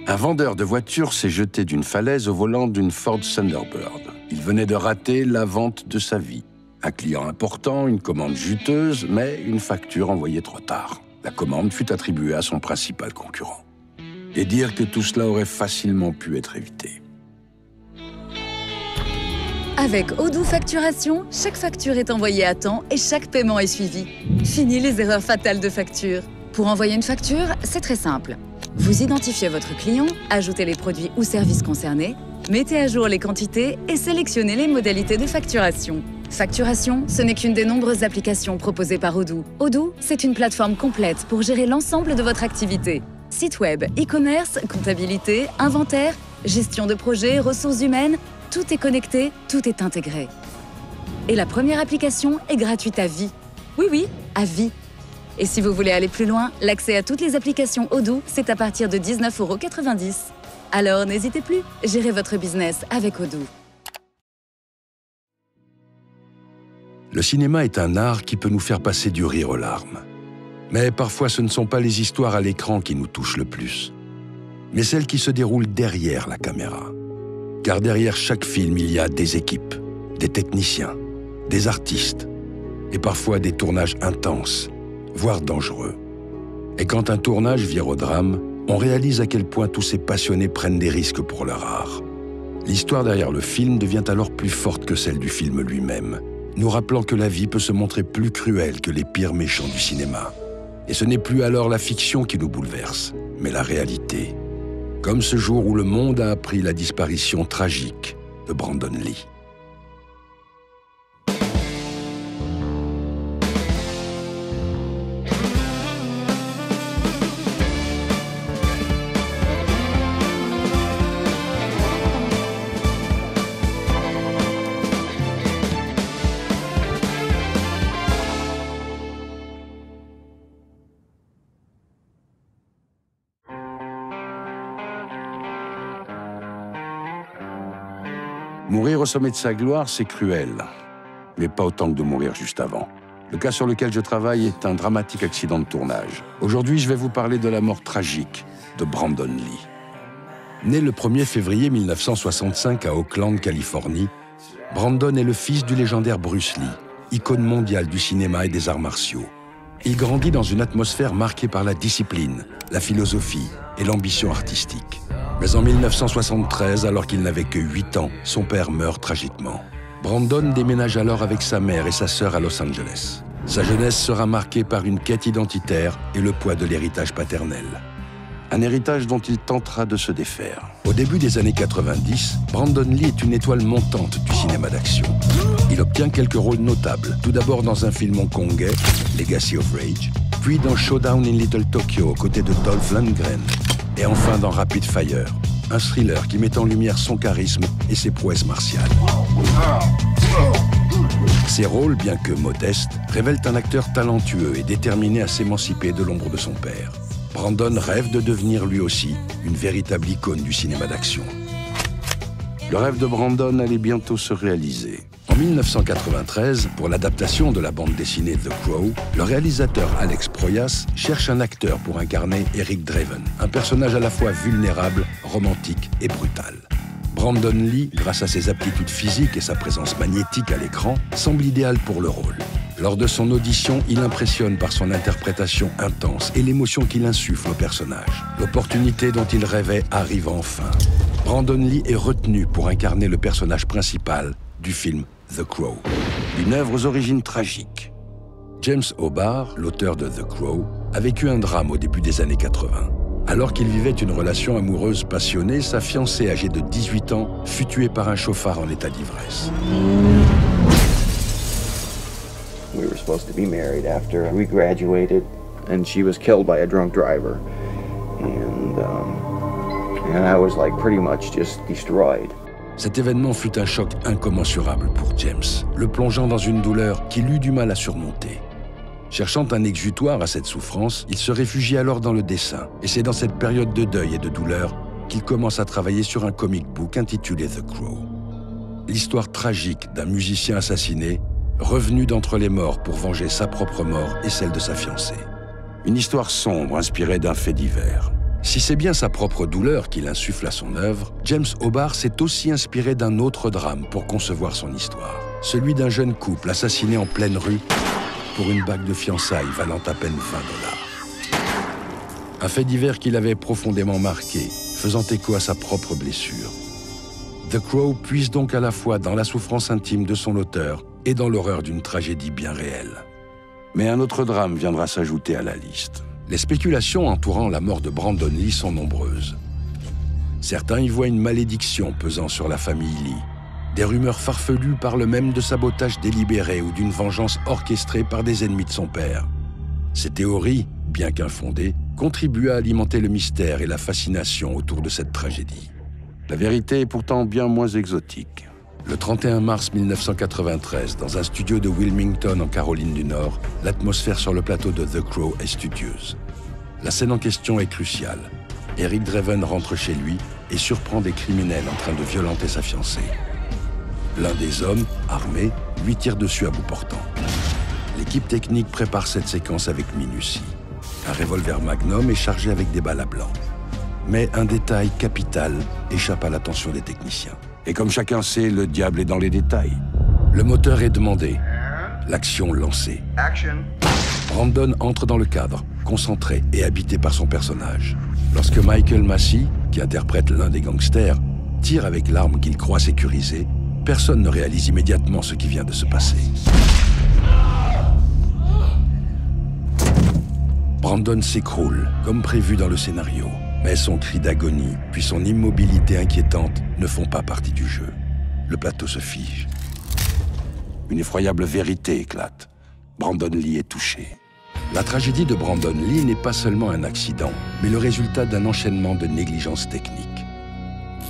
Un vendeur de voitures s'est jeté d'une falaise au volant d'une Ford Thunderbird. Il venait de rater la vente de sa vie. Un client important, une commande juteuse, mais une facture envoyée trop tard. La commande fut attribuée à son principal concurrent. Et dire que tout cela aurait facilement pu être évité. Avec Odoo Facturation, chaque facture est envoyée à temps et chaque paiement est suivi. Fini les erreurs fatales de facture. Pour envoyer une facture, c'est très simple. Vous identifiez votre client, ajoutez les produits ou services concernés, mettez à jour les quantités et sélectionnez les modalités de facturation. Facturation, ce n'est qu'une des nombreuses applications proposées par Odoo. Odoo, c'est une plateforme complète pour gérer l'ensemble de votre activité. Site web, e-commerce, comptabilité, inventaire, gestion de projet, ressources humaines, tout est connecté, tout est intégré. Et la première application est gratuite à vie. Oui, à vie. Et si vous voulez aller plus loin, l'accès à toutes les applications Odoo, c'est à partir de 19,90 €. Alors n'hésitez plus, gérez votre business avec Odoo. Le cinéma est un art qui peut nous faire passer du rire aux larmes. Mais parfois, ce ne sont pas les histoires à l'écran qui nous touchent le plus, mais celles qui se déroulent derrière la caméra. Car derrière chaque film, il y a des équipes, des techniciens, des artistes, et parfois des tournages intenses, voire dangereux. Et quand un tournage vire au drame, on réalise à quel point tous ces passionnés prennent des risques pour leur art. L'histoire derrière le film devient alors plus forte que celle du film lui-même, nous rappelant que la vie peut se montrer plus cruelle que les pires méchants du cinéma. Et ce n'est plus alors la fiction qui nous bouleverse, mais la réalité. Comme ce jour où le monde a appris la disparition tragique de Brandon Lee. Mourir au sommet de sa gloire, c'est cruel, mais pas autant que de mourir juste avant. Le cas sur lequel je travaille est un dramatique accident de tournage. Aujourd'hui, je vais vous parler de la mort tragique de Brandon Lee. Né le 1er février 1965 à Oakland, Californie, Brandon est le fils du légendaire Bruce Lee, icône mondiale du cinéma et des arts martiaux. Il grandit dans une atmosphère marquée par la discipline, la philosophie et l'ambition artistique. Mais en 1973, alors qu'il n'avait que 8 ans, son père meurt tragiquement. Brandon déménage alors avec sa mère et sa sœur à Los Angeles. Sa jeunesse sera marquée par une quête identitaire et le poids de l'héritage paternel. Un héritage dont il tentera de se défaire. Au début des années 90, Brandon Lee est une étoile montante du cinéma d'action. Il obtient quelques rôles notables, tout d'abord dans un film hongkongais, Legacy of Rage, puis dans Showdown in Little Tokyo aux côtés de Dolph Lundgren, et enfin dans Rapid Fire, un thriller qui met en lumière son charisme et ses prouesses martiales. Ces rôles, bien que modestes, révèlent un acteur talentueux et déterminé à s'émanciper de l'ombre de son père. Brandon rêve de devenir lui aussi une véritable icône du cinéma d'action. Le rêve de Brandon allait bientôt se réaliser. En 1993, pour l'adaptation de la bande dessinée The Crow, le réalisateur Alex Proyas cherche un acteur pour incarner Eric Draven, un personnage à la fois vulnérable, romantique et brutal. Brandon Lee, grâce à ses aptitudes physiques et sa présence magnétique à l'écran, semble idéal pour le rôle. Lors de son audition, il impressionne par son interprétation intense et l'émotion qu'il insuffle au personnage. L'opportunité dont il rêvait arrive enfin. Brandon Lee est retenu pour incarner le personnage principal du film The Crow, une œuvre aux origines tragiques. James O'Barr, l'auteur de The Crow, a vécu un drame au début des années 80. Alors qu'il vivait une relation amoureuse passionnée, sa fiancée âgée de 18 ans fut tuée par un chauffard en état d'ivresse. We were supposed to be married after we graduated, and she was killed by a drunk driver. And I was like pretty much just destroyed. Cet événement fut un choc incommensurable pour James, le plongeant dans une douleur qu'il eut du mal à surmonter. Cherchant un exutoire à cette souffrance, il se réfugie alors dans le dessin. Et c'est dans cette période de deuil et de douleur qu'il commence à travailler sur un comic book intitulé The Crow. L'histoire tragique d'un musicien assassiné, revenu d'entre les morts pour venger sa propre mort et celle de sa fiancée. Une histoire sombre inspirée d'un fait divers. Si c'est bien sa propre douleur qu'il insuffle à son œuvre, James Hobart s'est aussi inspiré d'un autre drame pour concevoir son histoire. Celui d'un jeune couple assassiné en pleine rue pour une bague de fiançailles valant à peine $20. Un fait divers qui l'avait profondément marqué, faisant écho à sa propre blessure. The Crow puise donc à la fois dans la souffrance intime de son auteur et dans l'horreur d'une tragédie bien réelle. Mais un autre drame viendra s'ajouter à la liste. Les spéculations entourant la mort de Brandon Lee sont nombreuses. Certains y voient une malédiction pesant sur la famille Lee. Des rumeurs farfelues parlent même de sabotage délibéré ou d'une vengeance orchestrée par des ennemis de son père. Ces théories, bien qu'infondées, contribuent à alimenter le mystère et la fascination autour de cette tragédie. La vérité est pourtant bien moins exotique. Le 31 mars 1993, dans un studio de Wilmington en Caroline du Nord, l'atmosphère sur le plateau de The Crow est studieuse. La scène en question est cruciale. Eric Draven rentre chez lui et surprend des criminels en train de violenter sa fiancée. L'un des hommes, armé, lui tire dessus à bout portant. L'équipe technique prépare cette séquence avec minutie. Un revolver Magnum est chargé avec des balles à blanc. Mais un détail capital échappe à l'attention des techniciens. Et comme chacun sait, le diable est dans les détails. Le moteur est demandé. L'action lancée. Brandon entre dans le cadre, concentré et habité par son personnage. Lorsque Michael Massee, qui interprète l'un des gangsters, tire avec l'arme qu'il croit sécurisée, personne ne réalise immédiatement ce qui vient de se passer. Brandon s'écroule, comme prévu dans le scénario. Mais son cri d'agonie, puis son immobilité inquiétante ne font pas partie du jeu. Le plateau se fige. Une effroyable vérité éclate. Brandon Lee est touché. La tragédie de Brandon Lee n'est pas seulement un accident, mais le résultat d'un enchaînement de négligences techniques.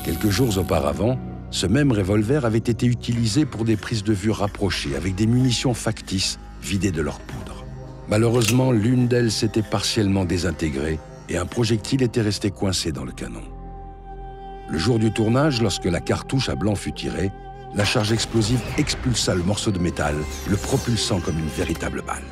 Quelques jours auparavant, ce même revolver avait été utilisé pour des prises de vue rapprochées avec des munitions factices vidées de leur poudre. Malheureusement, l'une d'elles s'était partiellement désintégrée et un projectile était resté coincé dans le canon. Le jour du tournage, lorsque la cartouche à blanc fut tirée, la charge explosive expulsa le morceau de métal, le propulsant comme une véritable balle.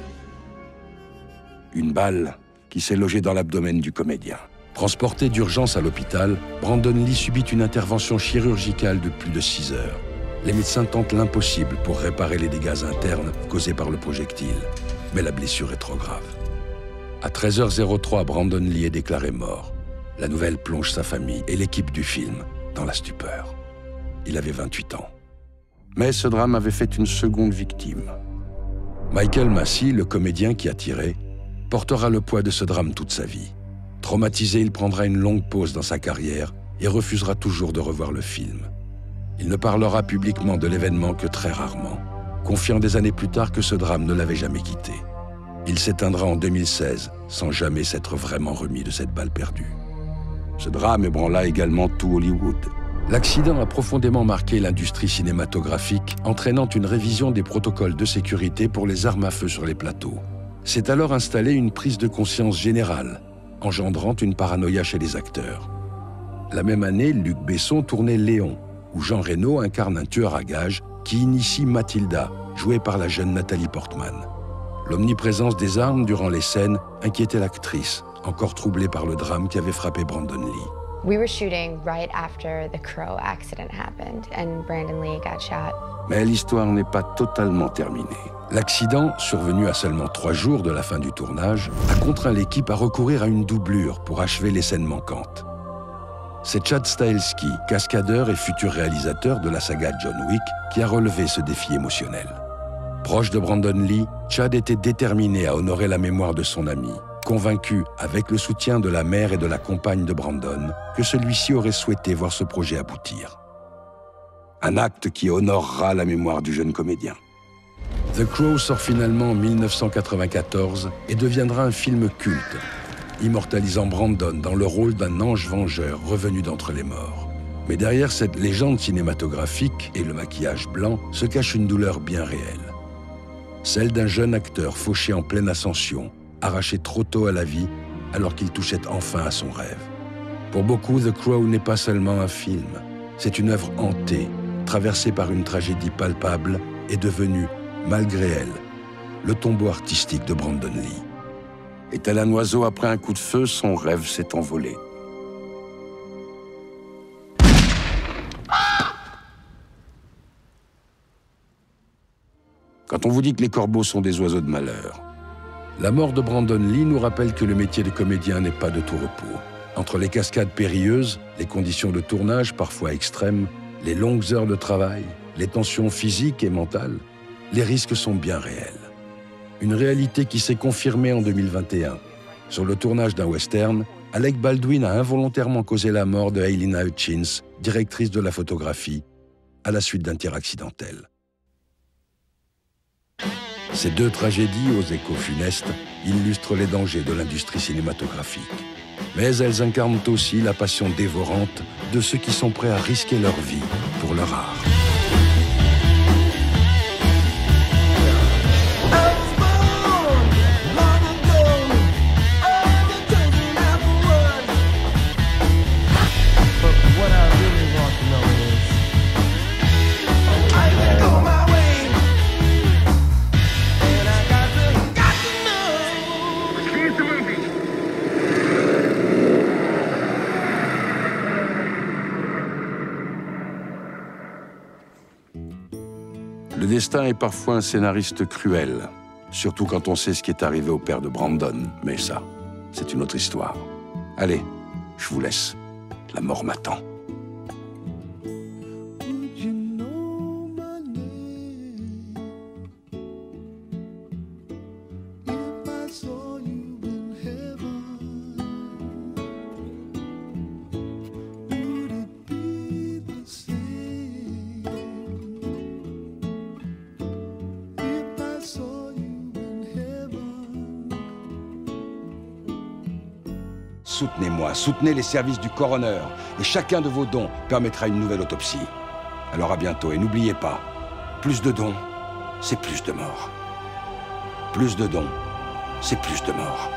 Une balle qui s'est logée dans l'abdomen du comédien. Transporté d'urgence à l'hôpital, Brandon Lee subit une intervention chirurgicale de plus de 6 heures. Les médecins tentent l'impossible pour réparer les dégâts internes causés par le projectile, mais la blessure est trop grave. À 13h03, Brandon Lee est déclaré mort. La nouvelle plonge sa famille et l'équipe du film dans la stupeur. Il avait 28 ans. Mais ce drame avait fait une seconde victime. Michael Massee, le comédien qui a tiré, portera le poids de ce drame toute sa vie. Traumatisé, il prendra une longue pause dans sa carrière et refusera toujours de revoir le film. Il ne parlera publiquement de l'événement que très rarement, confiant des années plus tard que ce drame ne l'avait jamais quitté. Il s'éteindra en 2016, sans jamais s'être vraiment remis de cette balle perdue. Ce drame ébranla également tout Hollywood. L'accident a profondément marqué l'industrie cinématographique, entraînant une révision des protocoles de sécurité pour les armes à feu sur les plateaux. S'est alors installée une prise de conscience générale, engendrant une paranoïa chez les acteurs. La même année, Luc Besson tournait Léon, où Jean Reno incarne un tueur à gages qui initie Mathilda, jouée par la jeune Nathalie Portman. L'omniprésence des armes durant les scènes inquiétait l'actrice, encore troublée par le drame qui avait frappé Brandon Lee. We were shooting right after the Crow accident happened and Brandon Lee got shot. Mais l'histoire n'est pas totalement terminée. L'accident, survenu à seulement 3 jours de la fin du tournage, a contraint l'équipe à recourir à une doublure pour achever les scènes manquantes. C'est Chad Stahelski, cascadeur et futur réalisateur de la saga John Wick, qui a relevé ce défi émotionnel. Proche de Brandon Lee, Chad était déterminé à honorer la mémoire de son ami, convaincu, avec le soutien de la mère et de la compagne de Brandon, que celui-ci aurait souhaité voir ce projet aboutir. Un acte qui honorera la mémoire du jeune comédien. The Crow sort finalement en 1994 et deviendra un film culte, immortalisant Brandon dans le rôle d'un ange vengeur revenu d'entre les morts. Mais derrière cette légende cinématographique et le maquillage blanc se cache une douleur bien réelle. Celle d'un jeune acteur fauché en pleine ascension, arraché trop tôt à la vie alors qu'il touchait enfin à son rêve. Pour beaucoup, The Crow n'est pas seulement un film, c'est une œuvre hantée, traversée par une tragédie palpable et devenue, malgré elle, le tombeau artistique de Brandon Lee. Et tel un oiseau après un coup de feu, son rêve s'est envolé. Quand on vous dit que les corbeaux sont des oiseaux de malheur, la mort de Brandon Lee nous rappelle que le métier de comédien n'est pas de tout repos. Entre les cascades périlleuses, les conditions de tournage parfois extrêmes, les longues heures de travail, les tensions physiques et mentales, les risques sont bien réels. Une réalité qui s'est confirmée en 2021. Sur le tournage d'un western, Alec Baldwin a involontairement causé la mort de Halyna Hutchins, directrice de la photographie, à la suite d'un tir accidentel. Ces deux tragédies aux échos funestes illustrent les dangers de l'industrie cinématographique. Mais elles incarnent aussi la passion dévorante de ceux qui sont prêts à risquer leur vie pour leur art. Le destin est parfois un scénariste cruel, surtout quand on sait ce qui est arrivé au père de Brandon. Mais ça, c'est une autre histoire. Allez, je vous laisse. La mort m'attend. Soutenez-moi, soutenez les services du coroner, et chacun de vos dons permettra une nouvelle autopsie. Alors à bientôt, et n'oubliez pas, plus de dons, c'est plus de morts. Plus de dons, c'est plus de morts.